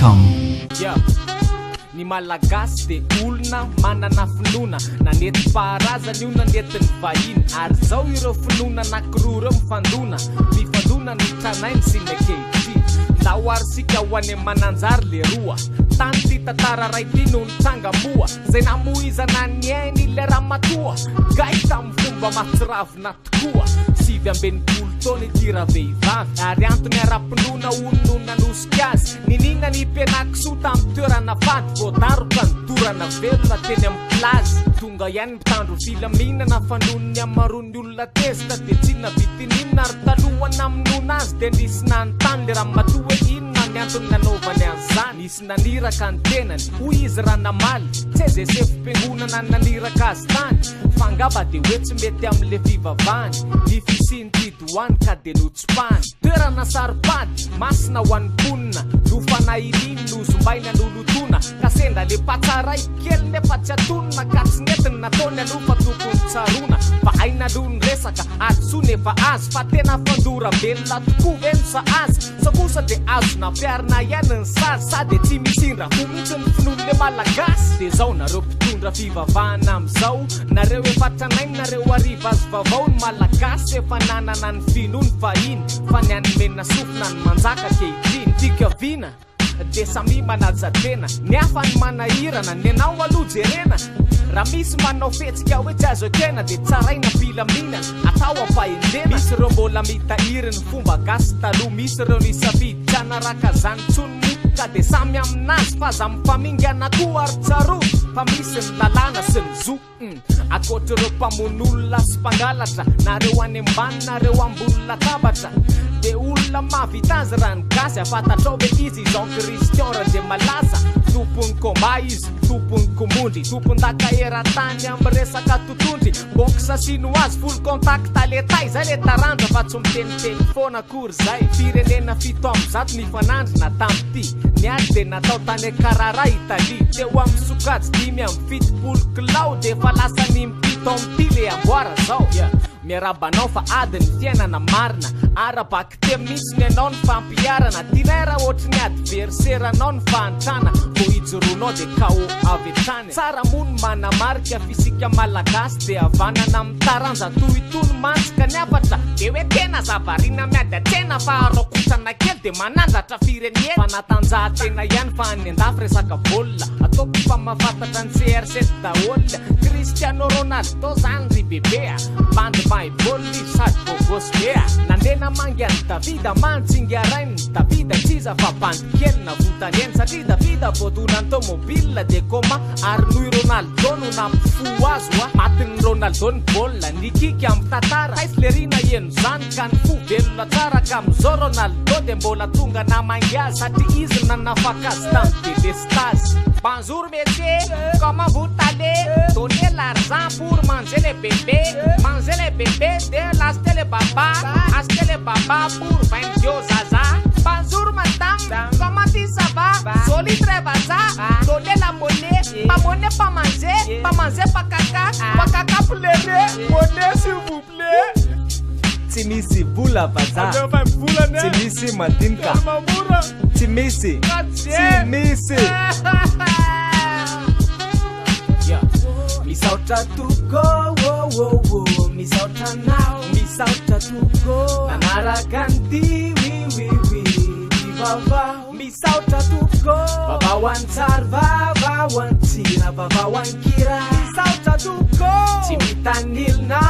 gmail.com. Ny malagasy de olona manana finoana naneti-paharazana io nanetiny vahiny ary zao ireo finoana anakiroa reo mifandona ny tranainy sy ny ankehitriny nda hoarisika ho any mananjary le roa tany ty tantara ray ty no nitsangamoa zay namoizana ny ainy le ramatoa gay tamy fomba matsiravina tokoa 7 taona ity ravehivavy ary antony ara-pinoana olonona nosika azy ninina ny penakisoa tamy toerana fady voadaroka ny dorana velona teny amy plazy tonga ihany mitandro filaminana fanonony amarony olona testa de tsy navitinina ary talohana aminona azy de nisy nanontany le ramatoa inona ny antony nanaovany an'izany isy naniraka ny tenany hoy izy ranamaly tsy zay sefim-piangonana naniraka azy tany fangaba de hoe tsy mety am'le fivavahany ny fisiny tidoany ka de notsopany toerana saripady masina ho an'ny mponina no fanahiriny no zombaina nolotona ka senda le patsaray kely nefa tsy atonona ka tsy netiny nataony alofa tokony tsarona fa aina lohany resaka atso nefa azy fa tena fandoram-belona tokoa venosa azy sa kosa de azo nampiarina ihany ny sazy sady tsy misindra ho mitsy ny finono le malagasy de zao nareo mpitondra fivavahana am'izao nareo efa tranainy nareo ariva azy vavao ny malagasy efa nanana ny finono fahiny fa ny anomena sofina ny manjaka kehitriny tikaviana de samy manajatena ny hafa ny manahirana ny anao aloha jerena raha misy manao fetsika hoe tsy azo ekena de tsaraina filaminana atao ampahendena misy ireo mbola mitahiry ny fomba gasy taloha misy ireo nisafidy tsy anaraka zany tsony moka de samy aminazy fa za mifamingana koa ary tsaro fa misy ny lalàna sy ny zo akoatra ireo mpamon'olona sy mpangalatra nareo any ambany nareo ambony latabatra de olona mavita azy raha ny gasy afatatrao ve izy Jean Christian raha de malaza tompony komba izy tompony komondry tompony dakaera-tany amy resaka totondry boksa sinoazy full contact aletay zay le taranja fa tsy miteniteny foana akory zay firenena 7 nifanandrina tamity ny azy de natao tany Akarara Italie teo amy sokajy 5 kilao de fa lasa ny mpito amty le amboara zao miarabanao fa adiny fiainana marina arabaky te misy ny anao ny fampiarana tinera ohatry ny adverseranao ny fahantrana vo ijoronao de kao avetrany tsara mono manamarika fisika malagasy de avanana mitaranja tohitony mantsika ny afatra de hoe tena zavarina miady tena fa arokotrana kely de manandratra firenena fanatanjahantena ihany fa any andafy resaka baolina ataoko fa mahafantatra ny CR7 daolina Cristiano Ronaldo zany ry bebea bandy maiboli sady bogosbea nandena mangany Davida mantsingarainy Davida tsiza fa bandy kely na votanyeny satria Davida voadona ny tomobile de koma ary noy Ronaldo no nampifu azo matiny Ronaldo ny baolina nikiky amy tantara aislerina eno zany ka ny fo velona tsara ka amizao Ronaldo de mbola tonga namangy azy satria izy nanafaka azy tamy délestage. Bonjour messieurs, comment vous allez? Donnez l'argent pour manger les bébés. Manger les bébés, de l'acheter les babas. Acheter les babas pour 20 zaza. Bonjour madame, comment ça va? Solide ça. Donnez la monnaie, pas monnaie, pas manger, pas caca pour les monnaie s'il vous plaît. Timisi bula baza. Timisi madinka. Timisi. Miss out to go, miss out now, miss out to go. Nanara kanti, we, baba. Miss out to go. Baba wan sarva, baba wan tira, baba wan kira. Miss out to go. Chimita nilna.